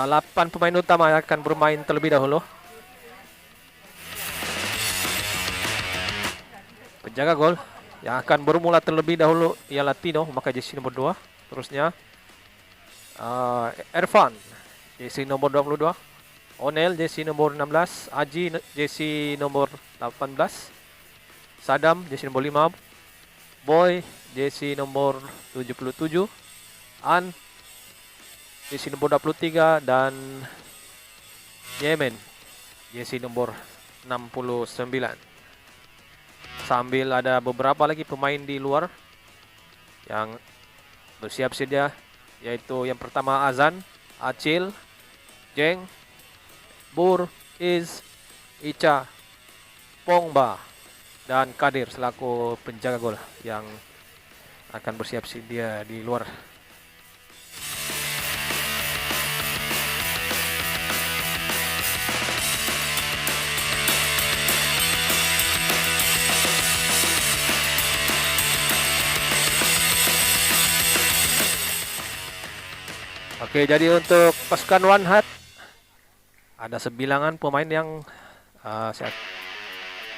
8 pemain utama akan bermain terlebih dahulu. Penjaga gol yang akan bermula terlebih dahulu ialah Tino, maka jersey nomor 2. Terusnya Ervan, jersey nomor 22. Onel, jersey nomor 16. Aji, jersey nomor 18. Sadam, jersey nomor 5. Boy, jersey nomor 77. An, jersey nomor 23. Dan Yemen, jersey nomor 69. Sambil ada beberapa lagi pemain di luar yang bersiap sedia, yaitu yang pertama Azan, Acil, Jeng, Bur, Iz, Ica, Pongba, dan Kadir selaku penjaga gol yang akan bersiap sedia di luar. Oke, jadi untuk pasukan One Hat ada sebilangan pemain yang saya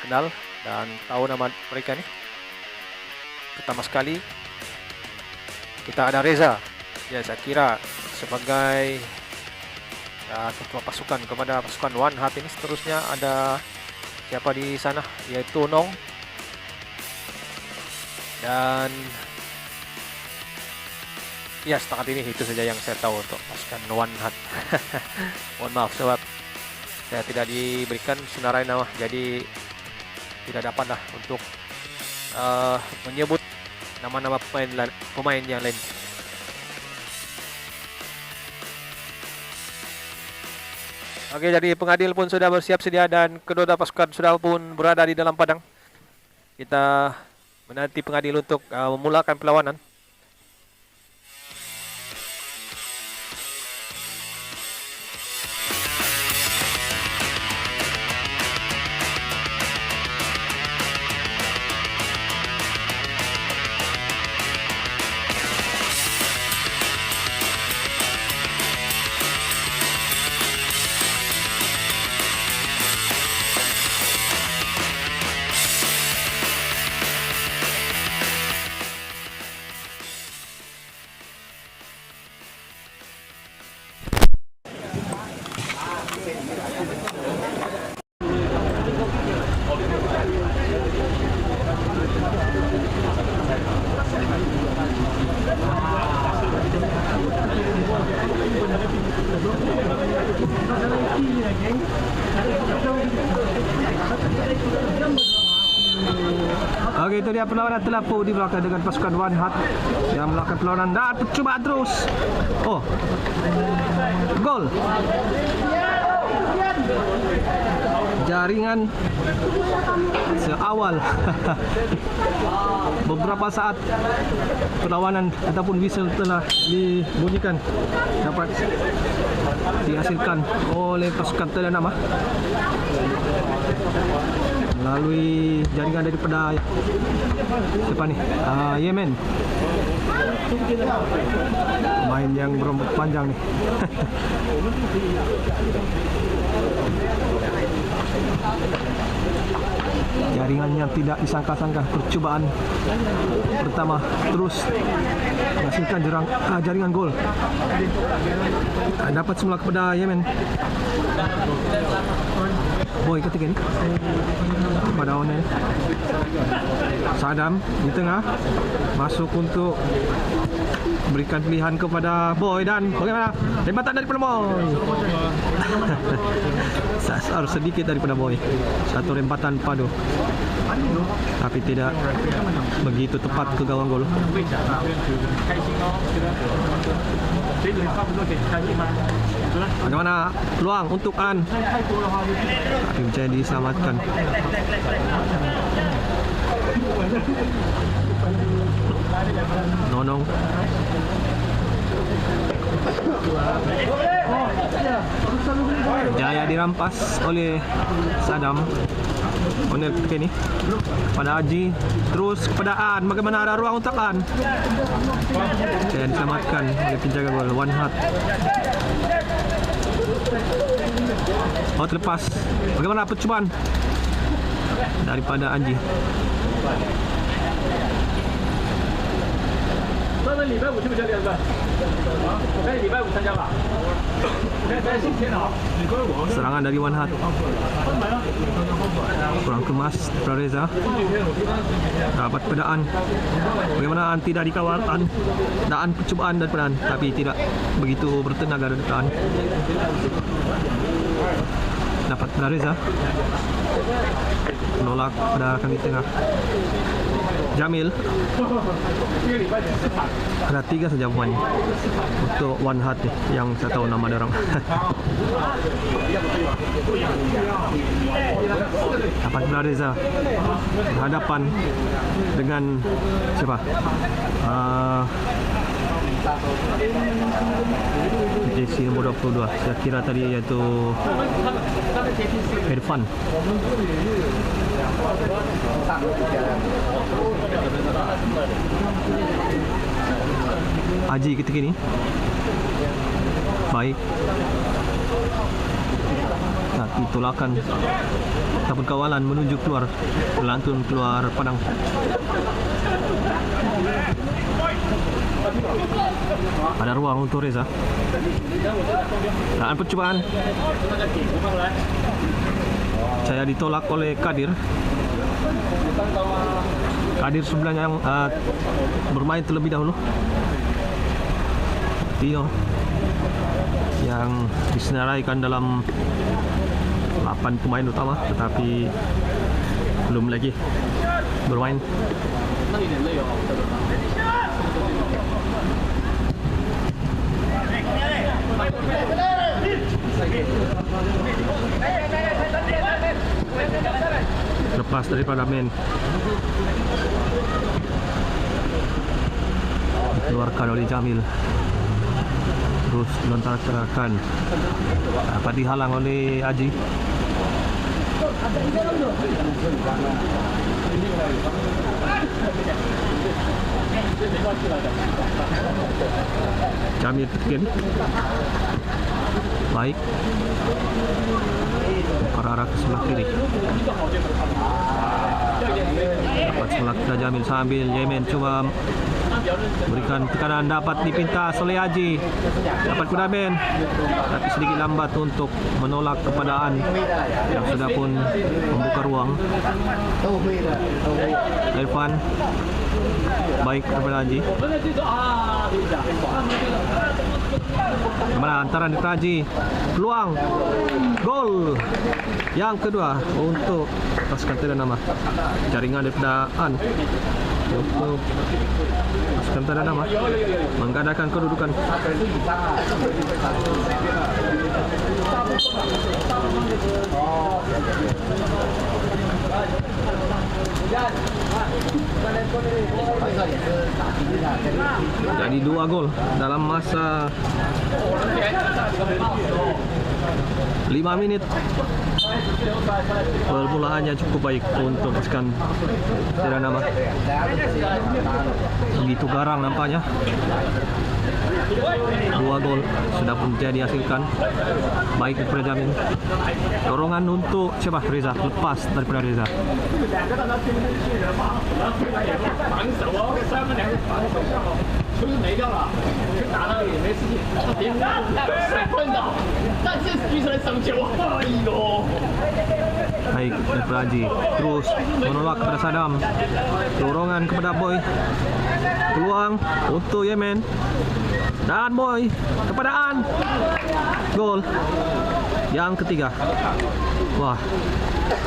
kenal dan tahu nama mereka nih. Pertama sekali kita ada Reza, ya saya kira sebagai ketua pasukan kepada pasukan One Hat ini. Seterusnya ada siapa di sana, yaitu Nong dan ya, setakat ini itu saja yang saya tahu untuk pasukan One Hat. Mohon maaf sobat, saya tidak diberikan senarai nama, jadi tidak dapatlah untuk menyebut nama-nama pemain yang lain. Oke, jadi pengadil pun sudah bersiap sedia dan kedua pasukan sudah pun berada di dalam padang. Kita menanti pengadil untuk memulakan perlawanan. Oke, itu dia perlawanan terlampau di belakang dengan pasukan One Hat yang melakukan perlawanan dan percubaan terus. Oh, gol. Jaringan seawal beberapa saat perlawanan ataupun whistle telah dibunyikan dapat dihasilkan oleh pasukan Telenama melalui jaringan daripada siapa nih? Yemen. Main yang berambut panjang nih. Jaringan yang tidak disangka-sangka, percubaan pertama terus menghasilkan jaringan gol. Dapat semula kepada Yemen. Boy ketiga ni kepada Onel. Sadam di tengah masuk untuk berikan pilihan kepada Boy dan bagaimana tembakan daripada Boy. Sasar sedikit daripada Boy. Satu rempatan padu tapi tidak begitu tepat ke gawang gol. Bagaimana peluang untuk An, tapi bisa diselamatkan. Nonong Jaya dirampas oleh Sadam. Onel ketika ini pada Haji, terus kepada An. Bagaimana ada ruang untuk An? Dan diselamatkan oleh penjaga gol One Hat. Oh, terlepas. Bagaimana percubaan daripada Anji? Serangan dari Wan Hat. Kurang kemas Reza. Dapat pedaan. Bagaimana tidak dikawal daan percubaan dan pedaan, tapi tidak begitu bertenaga dan dapat Reza. Menolak pada rakan di tengah. Jamil. Ada 3 saja poin untuk Wan Hat yang saya tahu nama orang. Dapat Reza berhadapan dengan siapa? JC nomor 22. Saya kira tadi iaitu Irfan. Haji ketika ini baik, tapi tolakan ataupun kawalan menuju keluar, melantun keluar padang. Ada ruang untuk Reza. Dan percubaan saya ditolak oleh Kadir. Kadir sebenarnya yang bermain terlebih dahulu. Tino yang disenaraikan dalam 8 pemain utama, tetapi belum lagi bermain. Lepas daripada main, keluarkan oleh Jamil, terus lontarkan, dapat dihalang oleh Aji. Jamil ketiga baik, ke arah ke sebelah kiri. Dapat sebelah kiri Jamil sambil Yemen coba berikan tekanan, dapat dipintas oleh Haji. Dapat Kudaben, tapi sedikit lambat untuk menolak kepadaan yang sudah pun membuka ruang. Irfan baik kepada Haji. Kemana antaran di Haji, peluang gol yang kedua untuk pasukan Tanda Nama. Jaringan daripada An untuk pasukan Tanda Nama menggandakan kedudukan. Jadi 2 gol dalam masa 5 menit. Permulaannya cukup baik untuk pasukan Tanda Nama. Begitu garang nampaknya. 2 gol sudah pun jadi hasilkan. Baik daripada Jamil. Dorongan untuk siapa? Reza. Lepas daripada Reza. Baik daripada Haji, terus menolak kepada Sadam. Dorongan kepada Boy. Peluang untuk Yemen. Dan Boy kepada An. Gol yang ketiga. Wah,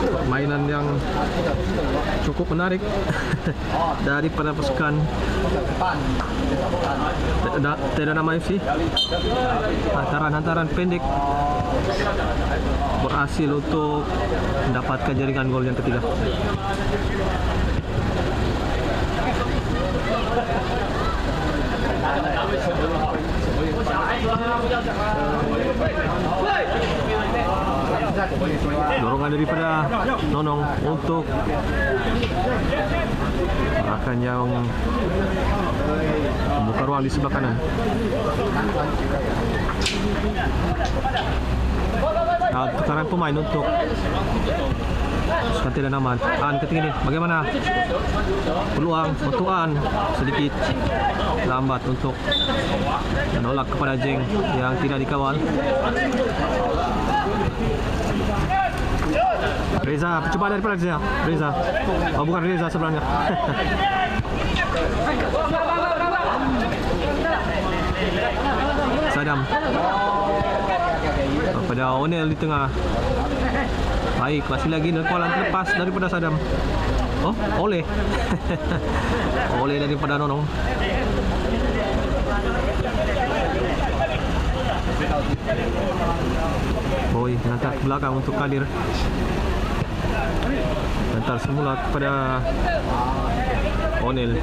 permainan yang cukup menarik daripada pasukan Tanda Nama FC. Hantaran-hantaran pendek berhasil untuk mendapatkan jaringan gol yang ketiga. Dorongan daripada Nonong untuk akan yang membuka ruang di sebelah kanan. tukaran pemain untuk pasukan Tira Naman. An ketinggi ini, bagaimana peluang untuk An sedikit lambat untuk menolak kepada Jeng yang tidak dikawal. Reza, percobaan daripada Reza. Oh, bukan Reza sebenarnya. Sadam pada Onel di tengah. Baik, masih lagi nerkalan terlepas daripada Sadam. Oh, oleh. Oleh daripada Nonong. Boy hantar ke belakang untuk Kadir. Hantar semula kepada Onel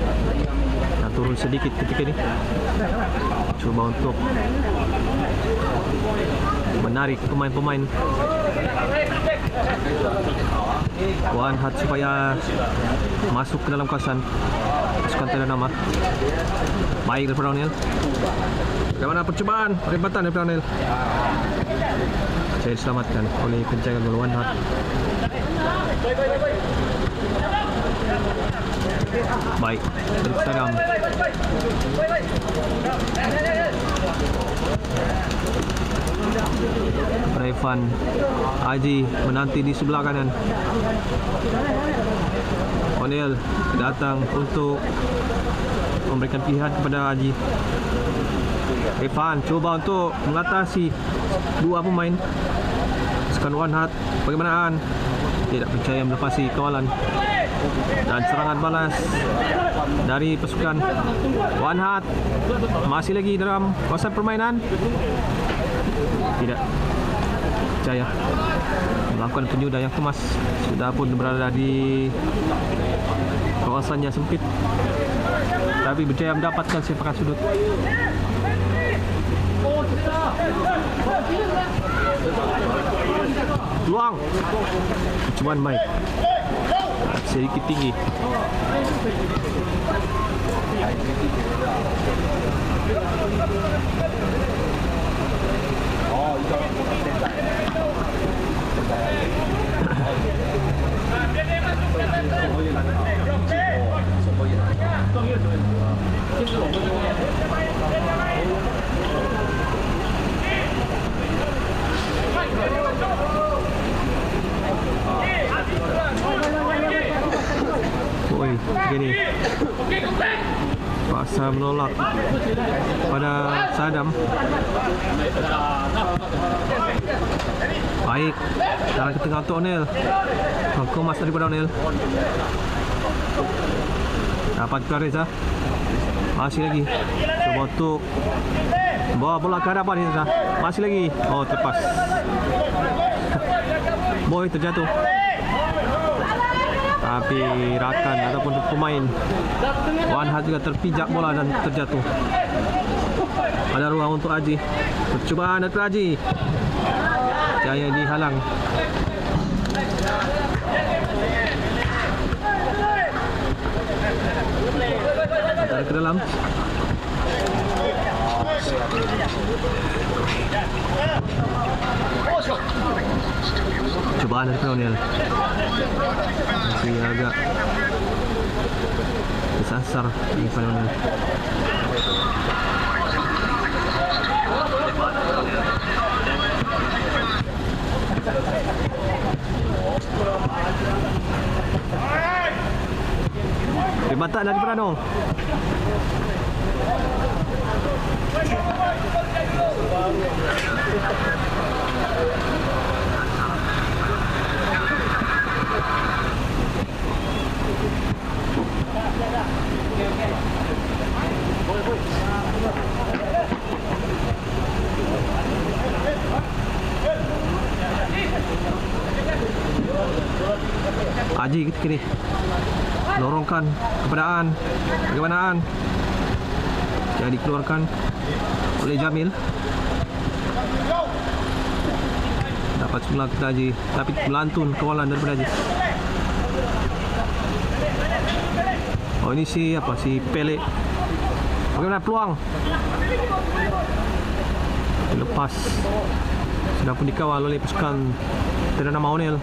yang turun sedikit ketika ini. Cuba untuk menarik pemain-pemain Wan Hat supaya masuk ke dalam kawasan pasukan Tira Nama. Baik daripada Onel. Bagaimana percobaan rebatan daripada Onel? Saya diselamatkan oleh penjaga gol Wan Hat. Baik, Sadam. Revan Haji menanti di sebelah kanan. Onel datang untuk memberikan pilihan kepada Haji. Revan coba untuk mengatasi dua pemain pasukan Wan Hat. Bagaimana An? Tidak percaya melepasi kawalan. Dan serangan balas dari pasukan Wan Hat. Masih lagi dalam kawasan permainan. Tidak percaya melakukan penyudah yang kemas. Sudah pun berada di kawasan yang sempit, tapi berjaya mendapatkan sepakan sudut. Peluang percobaan baik sedikit tinggi. Oi, gini. Paksa menolak pada Sadam. Baik, jalan ke tengah untuk Onel. Kemas daripada Onel. Dapat ke Reza. Masih lagi. Coba untuk bawa bola ke hadapan Reza. Masih lagi. Oh, terlepas. Boy terjatuh. Tapi rakan ataupun pemain Wan Hat juga terpijak bola dan terjatuh. Ada ruang untuk Haji. Percubaan dari Haji. Jaya dihalang. Antara ke dalam. Cobaan dari Onel. Masih agak disasar di Onel. Mata dari Prano. Haji ketika ini lorongkan kepada An. Bagaimana An? Jadi dikeluarkan oleh Jamil. Dapat semula kepada Haji, tapi melantun kawalan daripada Haji. Oh, ini si apa? Si Pele. Bagaimana peluang? Lepas sudah pun dikawal oleh pasukan Perdana Maunil.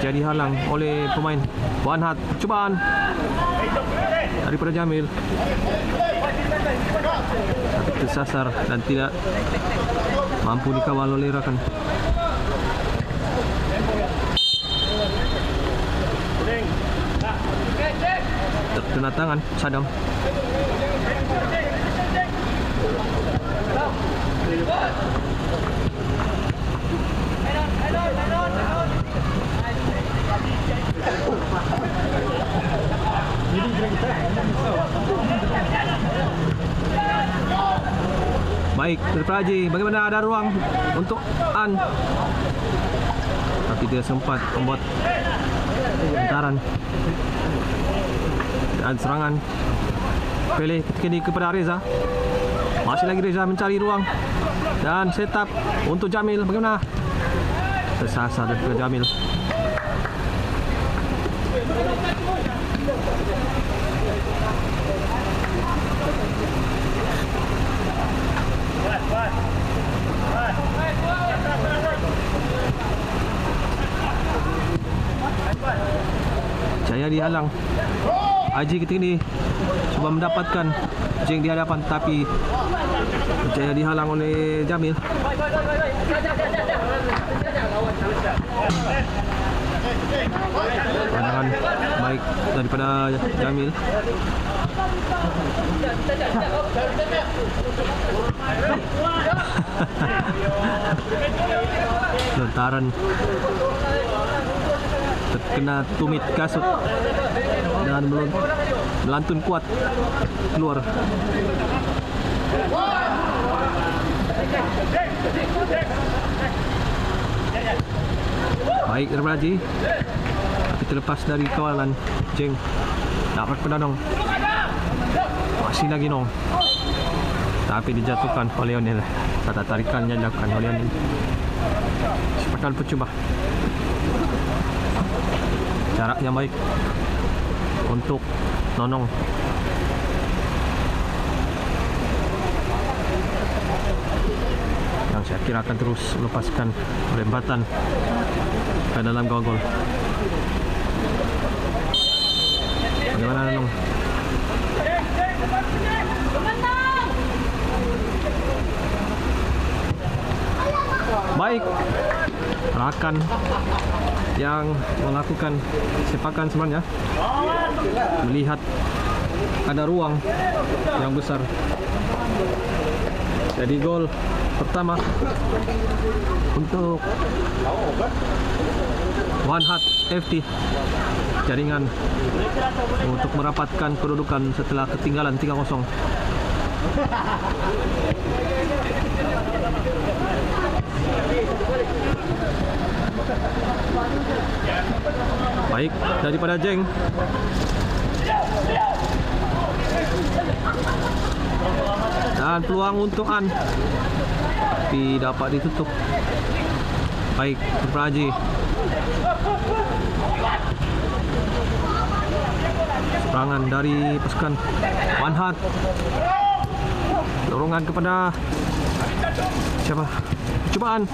Jadi halang oleh pemain One Hat. Percubaan daripada Jamil, tapi tersasar dan tidak mampu dikawal oleh rakan. Terkena tangan Sadam. Baik, Praji, bagaimana, ada ruang untuk An, tapi dia sempat membuat hantaran dan serangan. Pilih ketika ini kepada Reza. Masih lagi Reza mencari ruang dan setup untuk Jamil. Bagaimana? Tersasar daripada Jamil. Jaya dihalang. Haji ketika ini cuba mendapatkan Jeng di hadapan, tapi Jaya dihalang oleh Jamil. Pandangan baik daripada Jamil. Lontaran terkena tumit kasut dan melantun kuat keluar. Baik daripada Haji, tapi terlepas dari kawalan Jeng. Dapat pendanong, masih lagi Nong, tapi dijatuhkan oleh Lionel. Kata tarikannya dilakukan oleh Lionel. Sepakan percuba. Jaraknya baik untuk Nonong. Yang saya kira akan terus melepaskan perempatan ke dalam gol. Bagaimana Nonong? Baik, rakan yang melakukan sepakan sebenarnya melihat ada ruang yang besar. Jadi gol pertama untuk One Hat FT Jaringan untuk merapatkan kedudukan setelah ketinggalan 3-0. Baik daripada Jeng. Dan peluang untuk An, tapi dapat ditutup. Baik daripada Haji. Serangan dari pasukan One Hat. Dorongan kepada siapa? Cubaan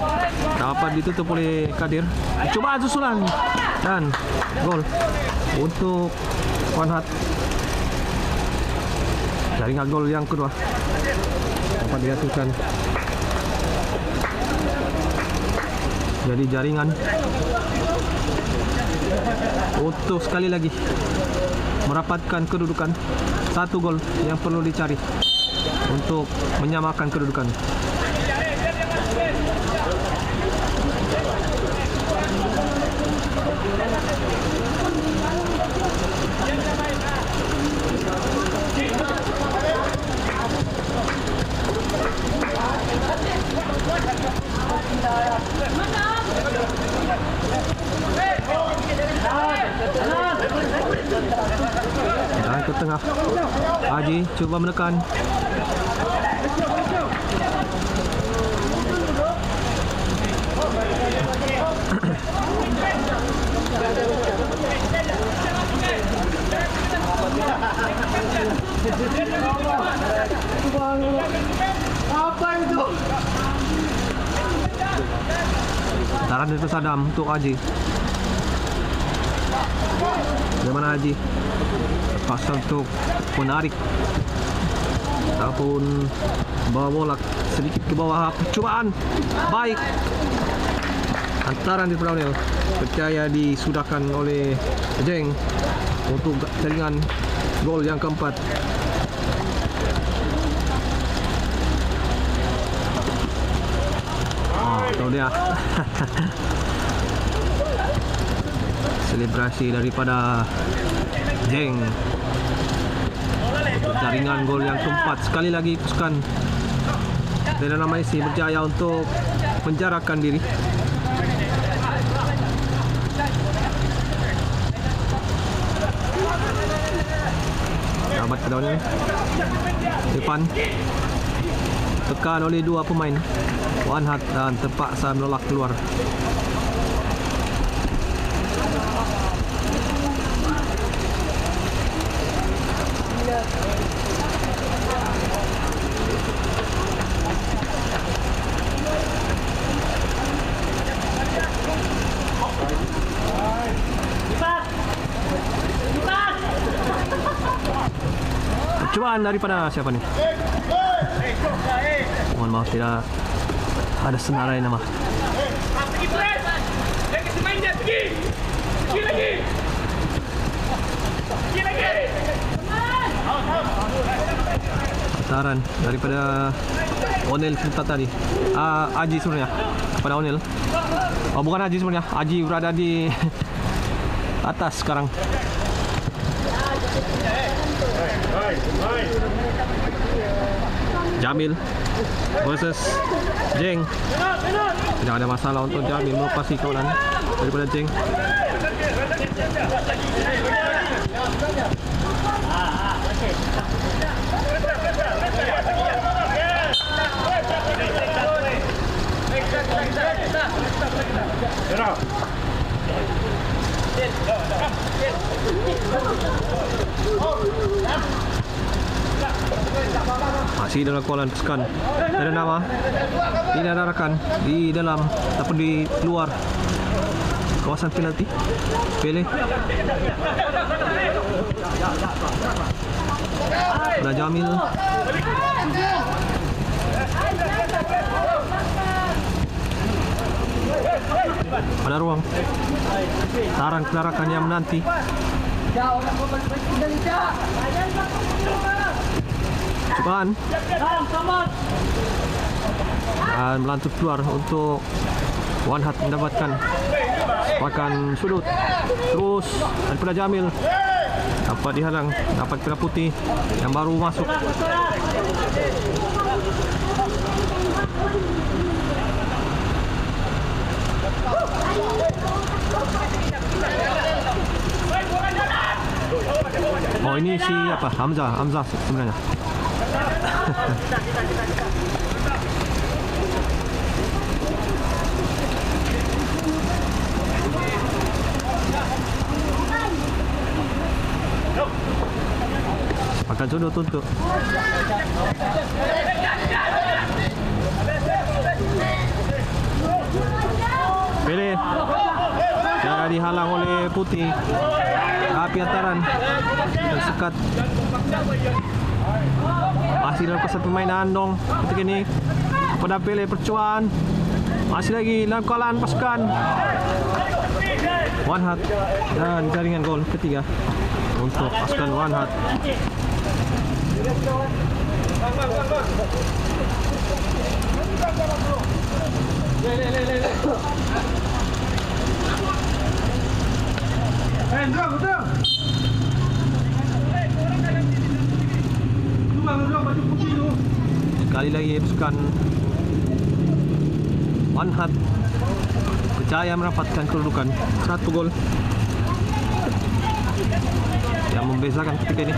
dapat ditutup oleh Kadir. Cubaan susulan dan gol untuk One Hat. Jaringan gol yang kedua dapat dijatuhkan. Jadi jaringan untuk sekali lagi merapatkan kedudukan. Satu gol yang perlu dicari untuk menyamakan kedudukan. Dan ke tengah, Haji cuba menekan. Apa itu? Taran dari Sadam untuk Haji. Bagaimana Haji? Terpaksa untuk menarik ataupun bawa bola sedikit ke bawah. Percobaan baik, hantaran di Brownell, percaya disudahkan oleh Jeng untuk jaringan gol yang keempat. Tahu dia. Selebrasi daripada Jeng untuk jaringan gol yang keempat. Sekali lagi pasukan Dana Maisi berjaya untuk menjarakan diri. Sahabat ke daunnya depan, tekan oleh dua pemain Wan Hat dan terpaksa menolak keluar. Percobaan daripada siapa nih? Mohon maaf, tidak ada senarai nama. Hantaran daripada Onel sebentar tadi. Haji sebenarnya kepada Onel. Oh, bukan Haji sebenarnya. Haji berada di atas sekarang. Jamil versus Jeng. Tidak ada masalah untuk Jamil melepasi kawanan daripada Jeng. Masih dalam kawalan pasukan ada nama tidak ada rakan di dalam ataupun di luar kawasan penalti. Pele pada Jamil. Pada ruang tarang kelarakan yang menanti. Cobaan dan melantur keluar untuk Wan Hat mendapatkan sepakan sudut. Terus daripada Jamil dapat dihalang, dapat kena putih yang baru masuk. Oh, ini si apa? Hamzah sebenarnya. Akan sudut untuk Pele. Jangan dihalang oleh Putih. Api hantaran tersekat. Masih dalam kesan permainan dong ketika ini pada Pele. Percobaan masih lagi dalam kawalan pasukan Wan Hat dan jaringan gol ketiga untuk pasukan Wan Hat. Sekali lagi pasukan Wan Hat berjaya merapatkan kedudukan 1 gol yang membezakan ketika ini.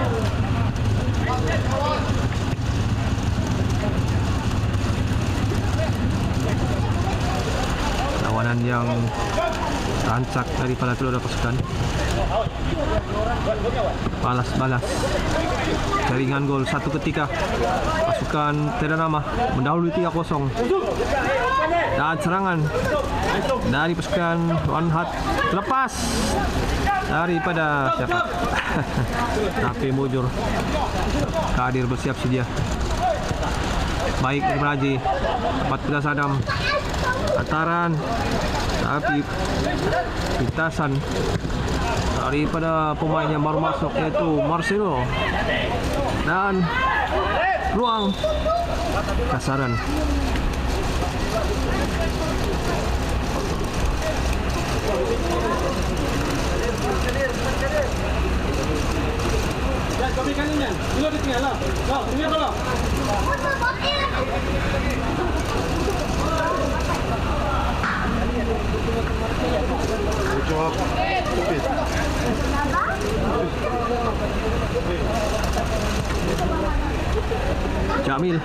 Lawanan yang rancak daripada kedua pasukan. Balas jaringan gol satu ketika pasukan Teranama mendahului 3-0. Dan serangan dari pasukan One Heart terlepas daripada siapa? Tapi mujur. Kadir bersiap sedia. Baik dari Meraji. Tepat pada Sadam. Ataran. Tapi pintasan daripada pemain yang baru masuk, yaitu Marcelo. Dan ruang kasaran. Jamil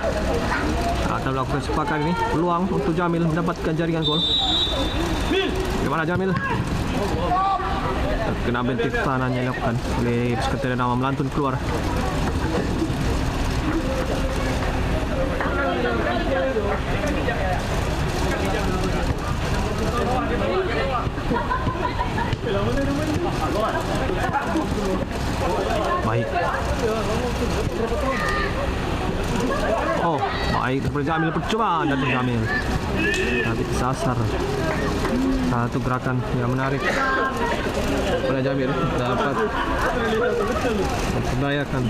akan melakukan sepakan ini. Peluang untuk Jamil mendapatkan jaringan gol. Bagaimana Jamil? Kena bentik tahanan yang dilakukan oleh Sekretariat Nama melantun keluar. Baik. Oh, baik daripada Jamil, percobaan dari Jamil. Tapi sasar. Satu gerakan yang menarik pada Jamil dapat memperdayakan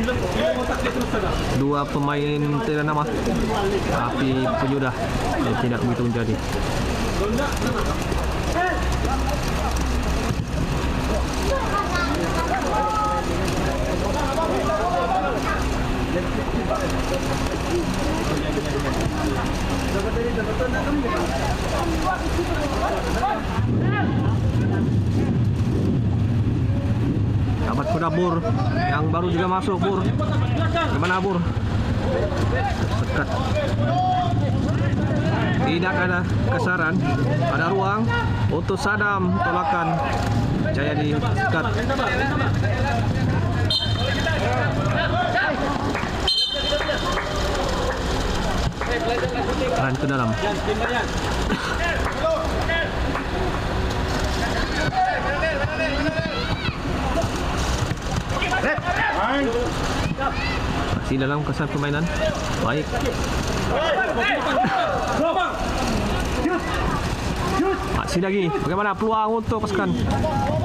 dua pemain Teranama, tapi penyudah tidak begitu menjadi. Dapat kuda Bur yang baru juga masuk. Bur, gimana Bur? Sekat. Tidak ada kesaran, ada ruang untuk Sadam. Tolakan Jaya di sekat. Dan ke dalam. Masih dalam kesan permainan. Baik. Masih lagi. Bagaimana peluang untuk pasukan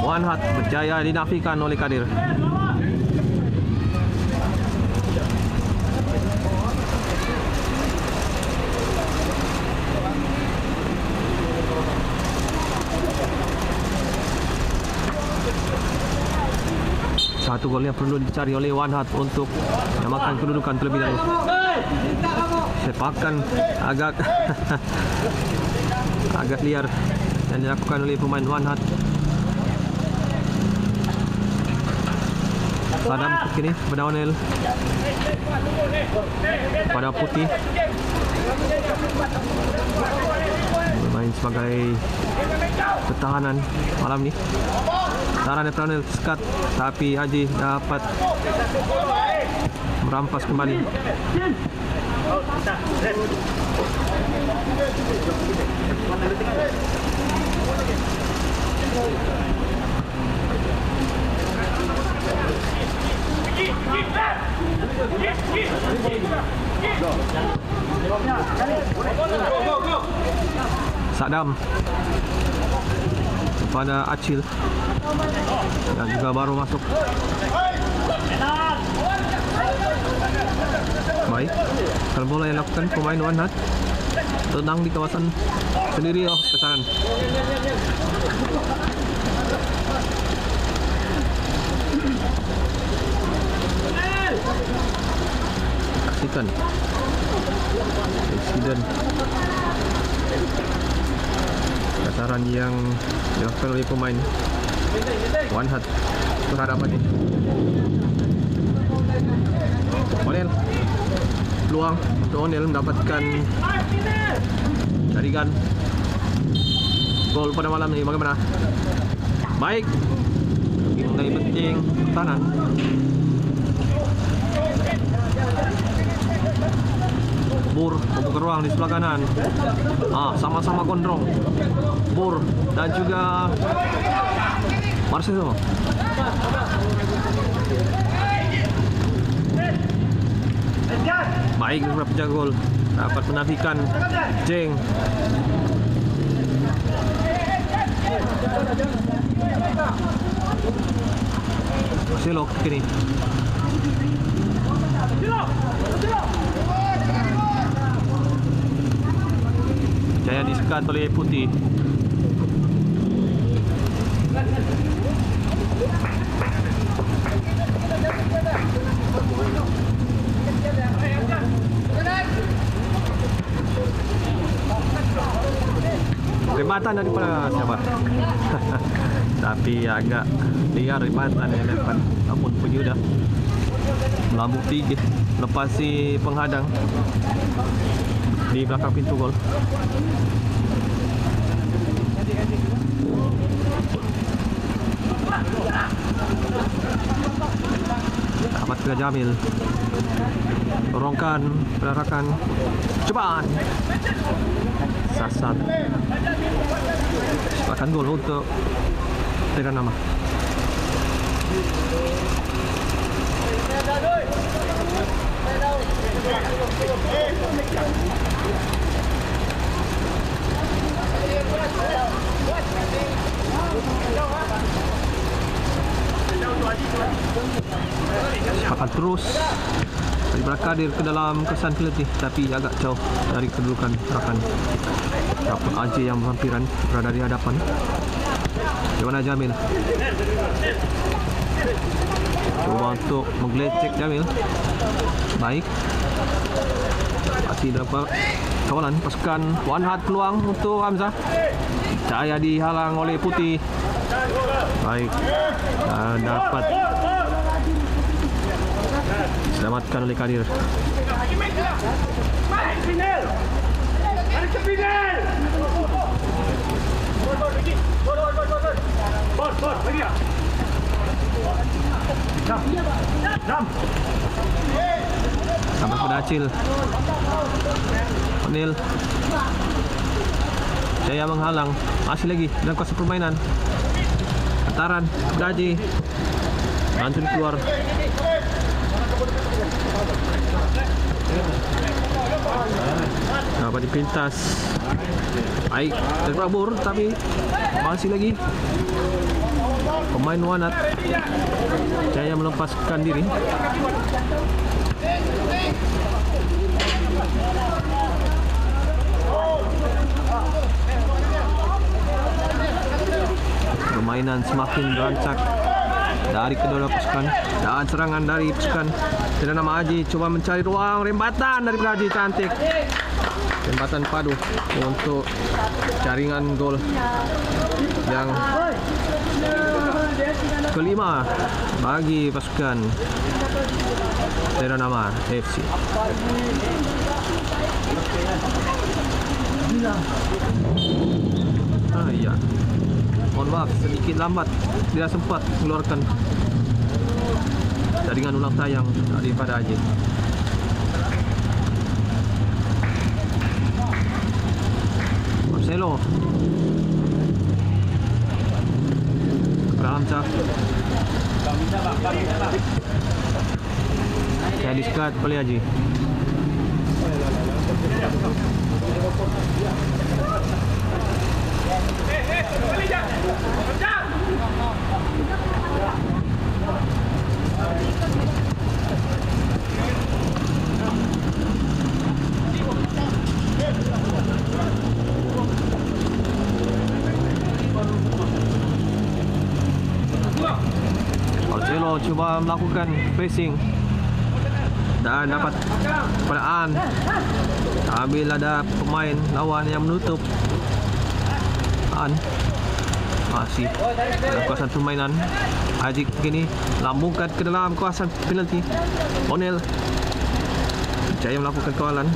One Heart? Berjaya dinafikan oleh Kadir. Satu gol yang perlu dicari oleh One Heart untuk menyamakan kedudukan terlebih dahulu. Sepakan agak agak liar yang dilakukan oleh pemain One Heart. Sadam kini pada Onel, pada Putih, bermain sebagai pertahanan malam ni. Saran dari Onel sekat, tapi Haji dapat merampas kembali. Sadam kepada Acil yang juga baru masuk. Baik, kalau bola yang lakukan pemain One Heart tenang di kawasan sendiri. Oh, kesaran. Saksikan insiden kesaran yang dilakukan oleh pemain One Heart berhadapan ini. Onel, peluang untuk Onel mendapatkan jaringan. gol pada malam ini bagaimana? Baik. Mulai penting pertahanan. Bur membuka ruang di sebelah kanan. Sama-sama gondrong. Bur dan juga Marcelo. Baik beberapa penjaga gol dapat menafikan Jeng. Marcelo kini. Jaya disekat oleh Putih. Rembatan daripada siapa? Tapi agak liar rembatan yang dapat namun penyudah melambung tinggi lepas si penghadang di belakang pintu gol. Ahmad Jamil dorongkan perarakan cobaan sasar akan gol untuk Tera Nama. Akan terus daripada Kadir ke dalam kesan penalti, tapi agak jauh dari kedudukan rakan. Dapat Aji yang berhampiran berada di hadapan. Bagaimana Jamil? Coba untuk menggelecek Jamil. Baik. Masih dapat kawalan pasukan Wanhad, peluang untuk Hamzah. Cahaya dihalang oleh Putih. Baik. Dapat selamatkan oleh Kadir. Sampai pada Acil. Onil. Jaya menghalang. Masih lagi dalam kuasa permainan. Antaran Gaji. Langsung keluar. Dapat dipintas. Baik, terkabur tapi masih lagi pemain Wanat Jaya melepaskan diri. Permainan semakin rancak dari kedua pasukan dan serangan dari pasukan Tera Nama Aji coba mencari ruang rembatan dari Aji, cantik rembatan padu untuk jaringan gol yang kelima bagi pasukan Tera Nama FC. Iya. Mohon maaf sedikit lambat, tidak sempat keluarkan jaringan ulang tayang daripada Aji. Marcelo dalam cak saya diskat oleh Aji. Marcelo coba melakukan pressing dan dapat padaan. Ambil ada pemain lawan yang menutup. Masih dalam kawasan permainan. Haji kini lambungkan ke dalam kawasan penalti. Onel Jaya melakukan kawalan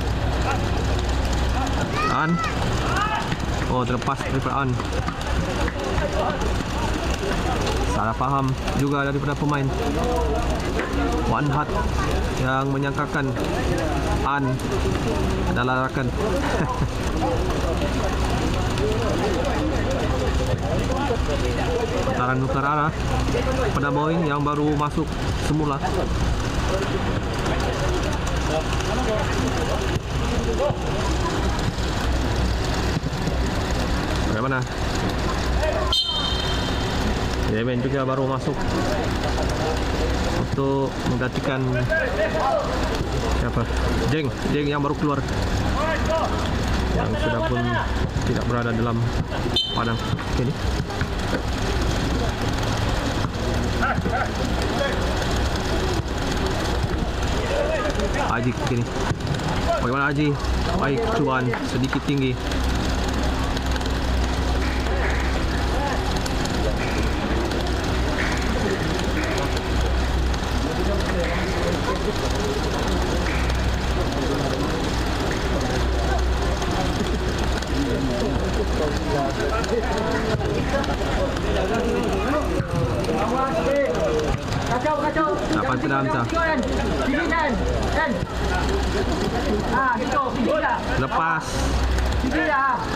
dan Oh, terlepas daripada An. Salah faham juga daripada pemain. Wan Hat yang menyangkakan An adalah rakan. Putaran tukar arah pada Boy yang baru masuk semula. Bagaimana? Yemen juga baru masuk untuk menggantikan siapa? Jeng yang baru keluar, yang sudah pun tidak berada dalam padang ini. Haji begini. Bagaimana Haji? Baik cuan sedikit tinggi. Dapat ke dalam sah. Lepas.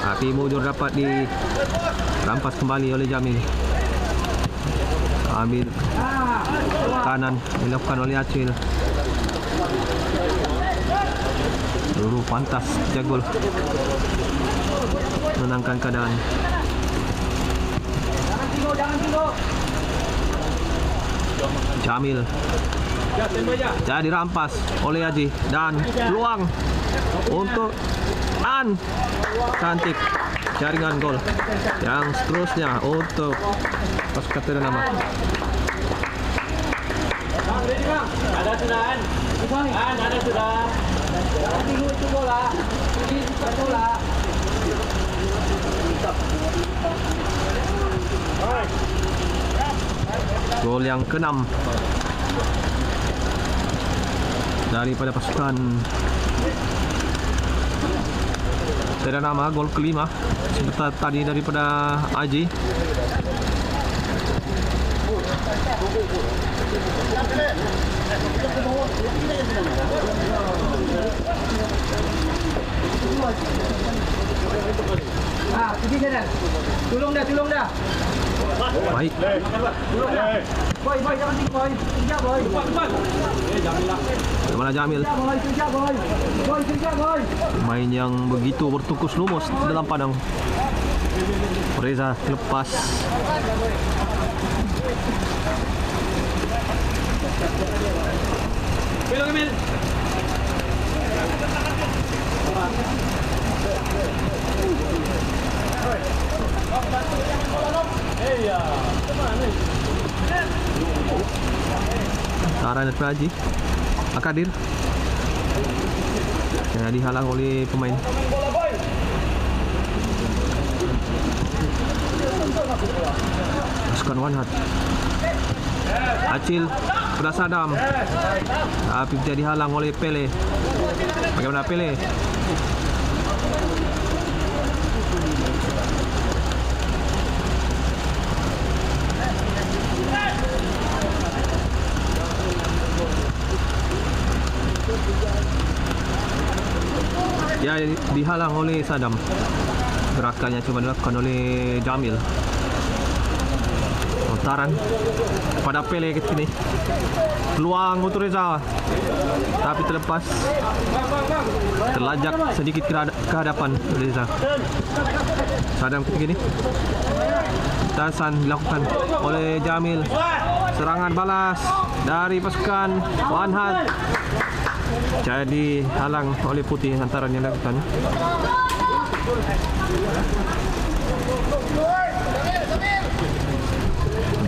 Tapi Mujur dapat dirampas kembali oleh Jamil. Ambil kanan dilakukan oleh Acil. Dulu pantas Jagol menangkan keadaan. Jamil jadi dirampas oleh Haji dan peluang untuk An. Cantik jaringan gol yang seterusnya untuk pasukan Ternama. Ada sudah ada sudah. Tengok itu bola. Ini bola. Gol yang ke-6 daripada pasukan Ternama, gol ke-5 sebentar tadi daripada Aji. Pergi sana. Tolong dah. Baik. Tolong dah. Boy, jangan tinggi boy. Kerja boy. Bagaimana Jamil? Kerja boy. Main yang begitu bertukus lumus dalam padang. Reza lepas. Kamil. Taran dari Haji Akadir yang dihalang oleh pemain. Pasukan Wan Hat. Acil pada Sadam, tapi tidak dihalang oleh Pele. Bagaimana Pele? Ya, dihalang oleh Sadam. Gerakannya cuma dilakukan oleh Jamil. Putaran pada Pele ke sini. Peluang untuk Reza, tapi terlepas. Terlajak sedikit ke hadapan Reza. Sadam ketika ini. Tasan dilakukan oleh Jamil. Serangan balas dari pasukan Wan Hat. Jadi halang oleh Putih antara yang dilakukan.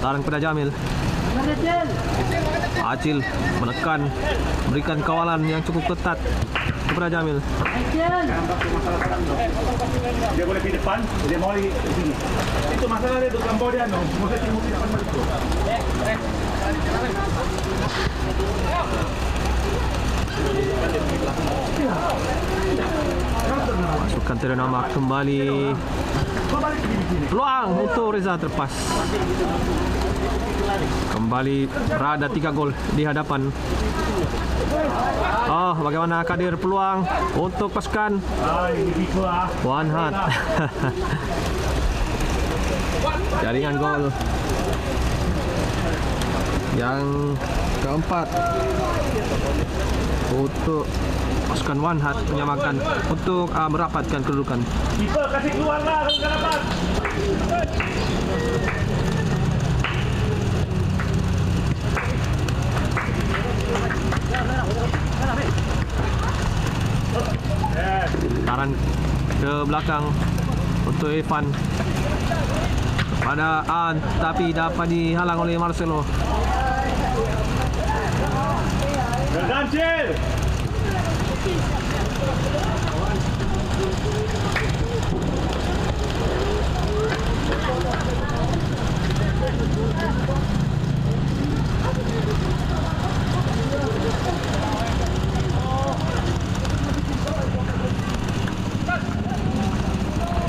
Taran kepada Jamil. Acil menekan, berikan kawalan yang cukup ketat kepada Jamil. Dia boleh pergi depan, dia mau lagi sini. Itu masalah dia untuk gambar dia, no. Mesti timur tidak akan masuk. Pasukan Terenama kembali. Peluang untuk Reza terlepas. Kembali berada 3 gol di hadapan. Oh, bagaimana Kadir, peluang untuk pasukan One Heart. Jaringan gol yang keempat untuk pasukan One Heart menyamakan untuk merapatkan kedudukan. Keeper kasih keluar lah kalau tak dapat. Taran ke belakang untuk Evan pada An, tapi dapat dihalang oleh Marcelo. Bergancil.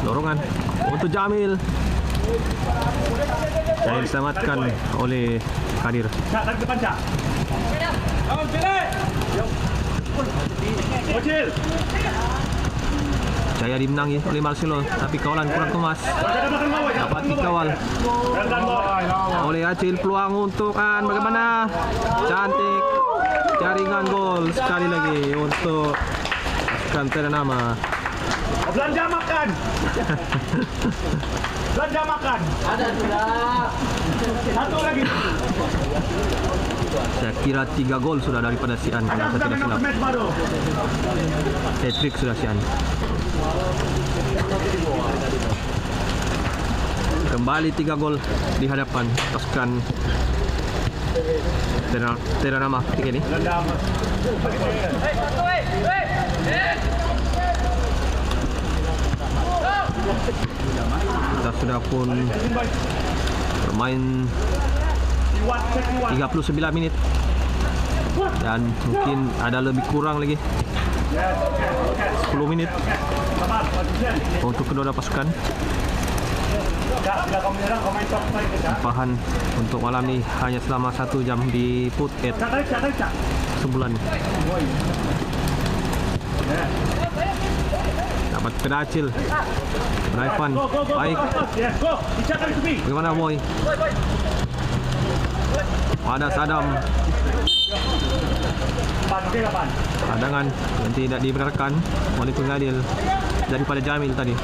Dorongan untuk Jamil. Jamil diselamatkan oleh Kadir. Cak, tarik depan Cak. Bocil. Jaya dimenangi oleh Marcelo, tapi kawalan kurang kemas. Dapat dikawal oleh Acil. Peluang untuk An, bagaimana? Cantik. Jaringan gol sekali lagi untuk pasukan Terenama. Belanja makan. Belanja makan. Ada sudah. Satu lagi. Saya kira 3 gol sudah daripada si An, kalau saya tidak silap. Hat-trick sudah si An. Kembali 3 gol di hadapan pasukan Terenama ketika ini. Kita sudah pun bermain 39 menit dan mungkin ada lebih kurang lagi 10 menit untuk kedua pasukan. Tempahan untuk malam ini hanya selama 1 jam di Phuket sebulan. Dapat Pedacil. Raifan, baik. Bagaimana Boy? Ada Sadam. Cadangan yang tidak dibenarkan oleh pengadil daripada Jamil tadi.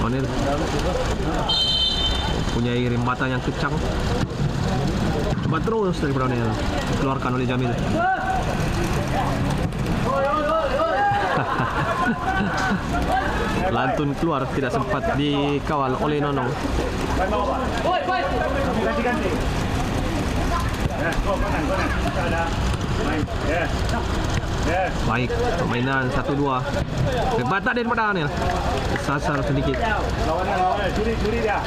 Onil punya rembatan yang kencang. Coba terus dari Onil, dikeluarkan oleh Jamil. Lantun keluar, tidak sempat dikawal oleh Nonong. Ganti-ganti. Baik, permainan 1-2. Rebatan daripada Anil. Sasar sedikit. Lawannya, curi dia.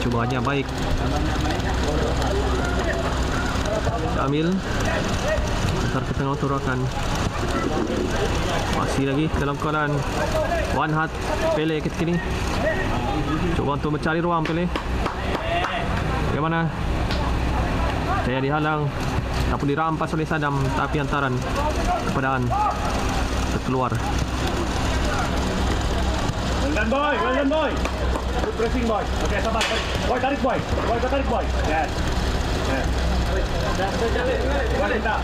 Cubanya baik. Jamil antar ke tengah turakan. Masih lagi dalam keadaan One Heart. Pele ketika ini coba untuk mencari ruang. Pele bagaimana? Saya dihalang ataupun dirampas oleh Sadam, tapi antaran kepada An terkeluar. Well done boy. Good pressing boy. Okay, sabar. Boy tarik boy. Boy tarik boy. Yes. Boy minta.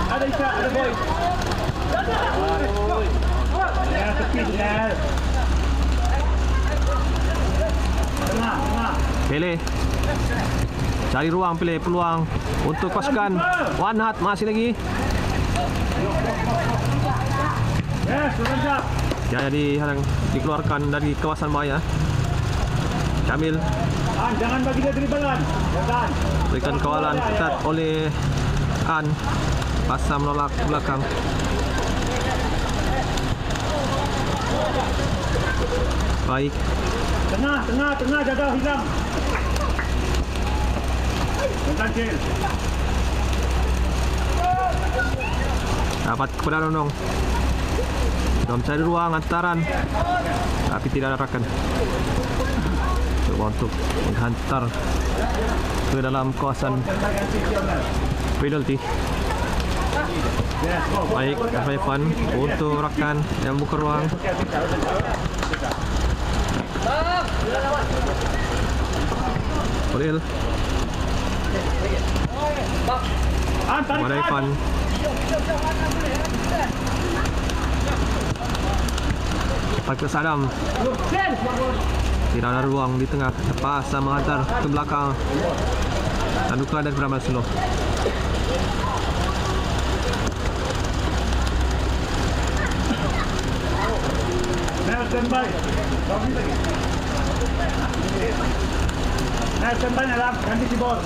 Ada Isha, ada boy. Ya, tepi ya. Tengah. Pele cari ruang, Pele peluang untuk pasukan One Heart masih lagi. Yes, berlanjut. Jaya dihalang, dikeluarkan dari kawasan bahaya. Jamil Jangan bagi dia driblan. Jangan. berikan kawalan ketat oleh An. Pasal menolak ke belakang. Baik. Tengah, tengah, tengah, jaga hilang. Kancil. Dapat kepada Nonong. Sudah mencari ruang antaran, tapi tidak arahkan. Coba untuk menghantar ke dalam kawasan penalti. Baik, Evan untuk rakan yang buka ruang. Orel. Kepada Evan. Pakai Sadam. Tidak ada ruang di tengah. Terpaksa menghantar ke belakang. Tanduka dan Bramah Selo. Standby. Standby dalam ganti keyboard.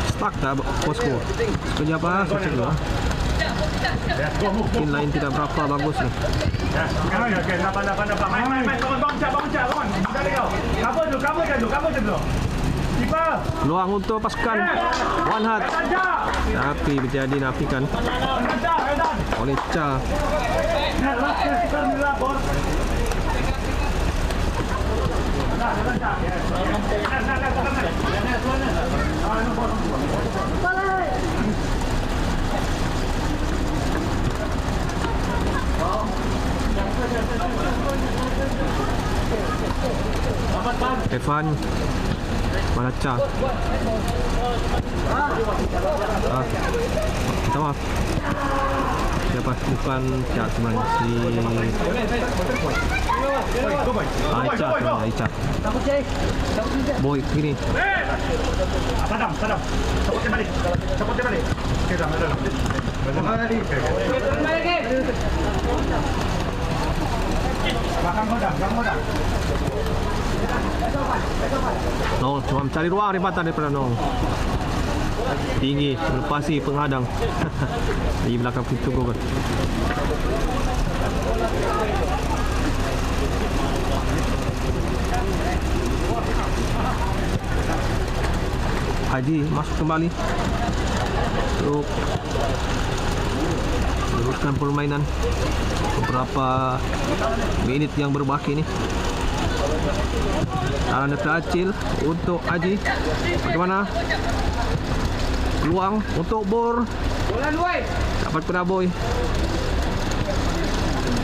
Stuck dah bosku. Sekejap lah, saya cek dulu. Mungkin lain tidak berapa bagus nih. Okey, nampak. Main. Bangun, Cak. Kita lagi kau. Cover je dulu. Keeper. Peluang untuk pasukan One Heart. Tapi menjadi nafikan oleh Cha. Evan mana Cha. Minta maaf. Siapa? Bukan Cha sebenarnya, si Aicha sebenarnya, Aicha. Boy gini. Sadam. Support dia balik. Okey, dah. Belakang modal. Nong cuma mencari ruang ribatan daripada Nong. Tinggi, melepasi penghadang di belakang pintu gol. Haji masuk kembali untuk teruskan permainan beberapa menit yang berbaki ini. Arana teracil untuk Haji. Bagaimana? Peluang untuk Bor. Dapat pada Boy.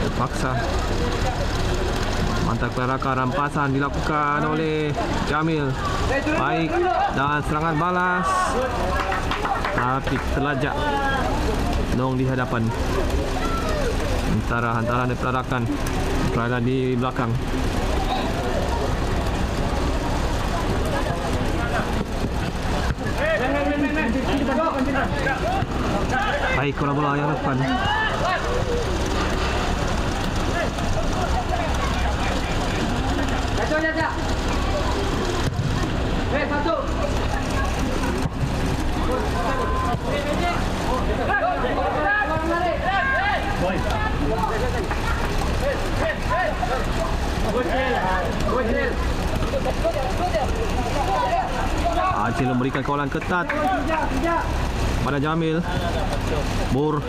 Terpaksa. Mantap peraka rampasan dilakukan oleh Jamil. Baik, dan serangan balas. Tapi terlajak Nong di hadapan. Sementara hantaran daripada rakan berada di belakang. Baik, bola yang depan. Satu. Acil memberikan kawalan ketat pada Jamil. Bor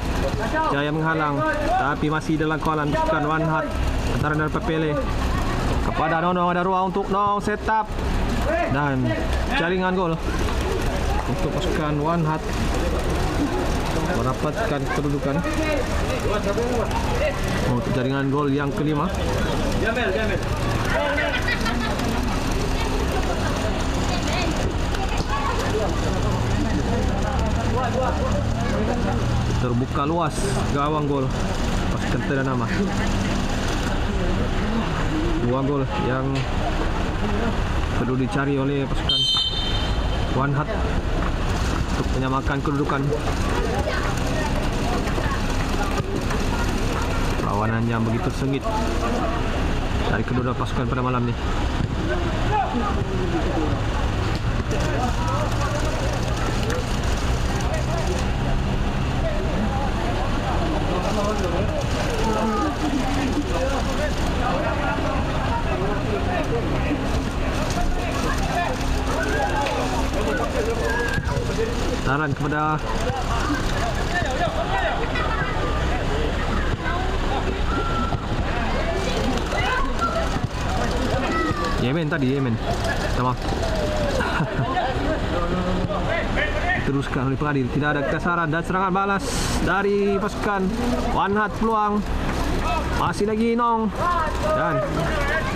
jaya menghalang, tapi masih dalam kawalan pasukan One Heart antara dan Pepele. Kepada Nonong, ada ruang untuk Nong set up dan jaringan gol untuk pasukan One Heart mendapatkan kedudukan untuk jaringan gol yang kelima. Jamil. Terbuka luas gawang gol pasukan Teranama. Dua gol yang perlu dicari oleh pasukan One Heart untuk menyamakan kedudukan. Perlawanan yang begitu sengit dari kedua pasukan pada malam ini. Saran kepada Yemen tadi, Yemen sama teruskan oleh pengadil. Tidak ada kesaran dan serangan balas dari pasukan One Hat. Peluang masih lagi Nong dan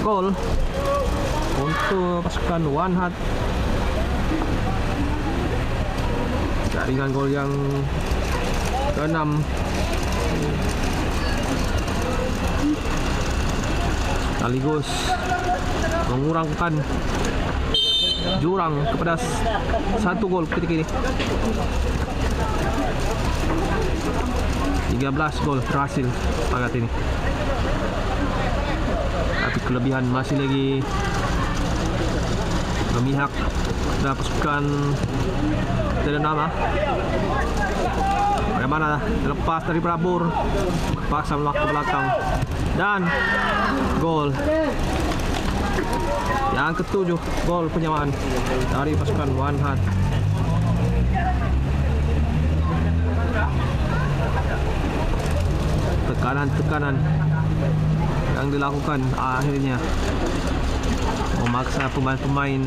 gol untuk pasukan One Hat. Jaringan gol yang ke-6 sekaligus mengurangkan jurang kepada 1 gol ketika ini. 13 gol berhasil saat ini, tapi kelebihan masih lagi memihak dan pasukan tidak nama. Bagaimana terlepas dari Prabur, paksa melak ke belakang dan gol yang ke-7, gol penyamaan dari pasukan One Hat. Tekanan-tekanan yang dilakukan akhirnya memaksa pemain-pemain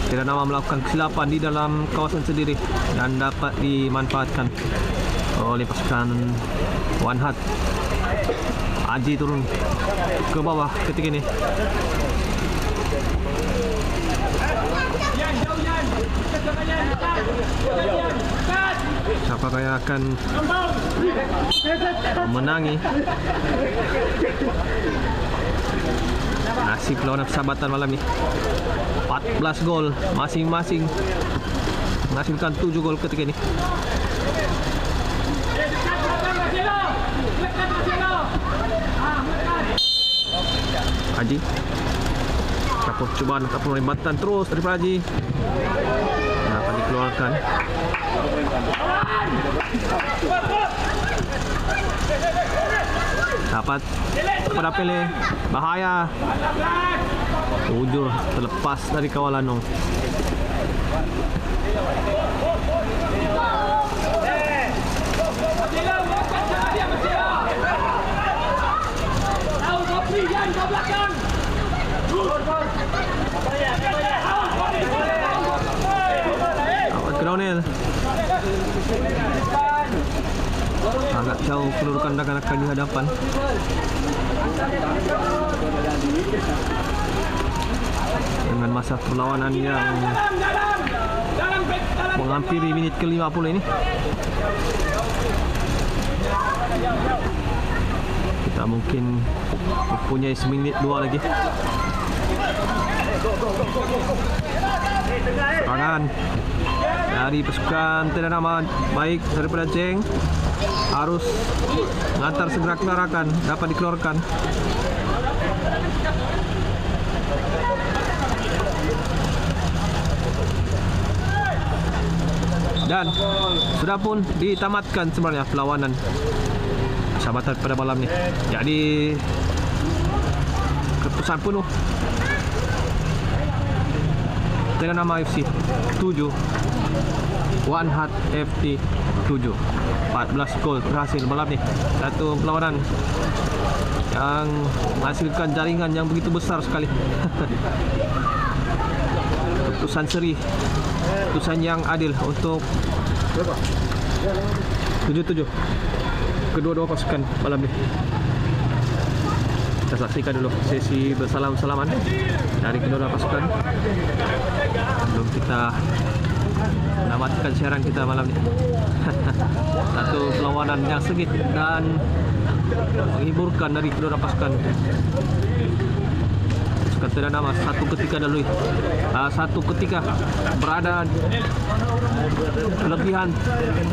tidak nama melakukan kesilapan di dalam kawasan sendiri dan dapat dimanfaatkan oleh pasukan One Hat. Aji turun ke bawah ketika ini. Siapakah yang akan memenangi nasib lawan persahabatan malam ini? 14 gol masing-masing menghasilkan 7 gol ketika ini. Haji kapur cobaan, kapur melibatan terus dari Haji dapat dikeluarkan. Dapat kepada Pele, bahaya, ujur terlepas dari kawalan Nong. Awat Kronel agak jauh kedudukan rekan-rekan di hadapan. Dengan masa perlawanan yang menghampiri menit ke-50 ini, kita mungkin mempunyai seminit 2 lagi. Serangan dari pasukan tidak nama baik daripada Jeng, harus mengantar segera kelarakan, dapat dikeluarkan. Dan sudah pun ditamatkan sebenarnya perlawanan persahabatan pada malam ini. Jadi keputusan penuh dengan nama FC 7, One Hat FT 7. 14 gol berhasil malam ini. Satu perlawanan yang menghasilkan jaringan yang begitu besar sekali. Keputusan seri, keputusan yang adil untuk 7-7 kedua-dua pasukan malam ini. Kita saksikan dulu sesi bersalam-salaman dari kedua pasukan sebelum kita menamatkan siaran kita malam ini. Satu perlawanan yang sengit dan menghiburkan dari kedua pasukan. kata nama satu ketika dulu satu ketika berada kelebihan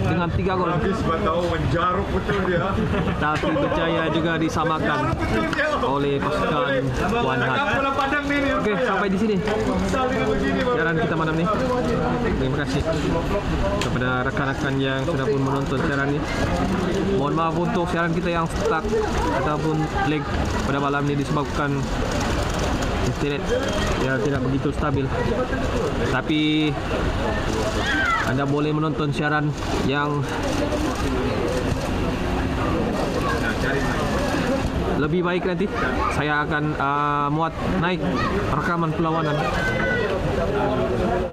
dengan 3 gol. Sebab tahu menjaruk betul dia. Tapi percaya juga disamakan oleh pasukan Wan Hat. Bola padang ni. Oke, sampai di sini siaran kita malam ini. Terima kasih kepada rekan-rekan yang sudah pun menonton siaran ini. Mohon maaf untuk siaran kita yang stuck ataupun lag pada malam ini disebabkan internet yang tidak begitu stabil. Tapi Anda boleh menonton siaran yang lebih baik nanti. Saya akan muat naik rekaman perlawanan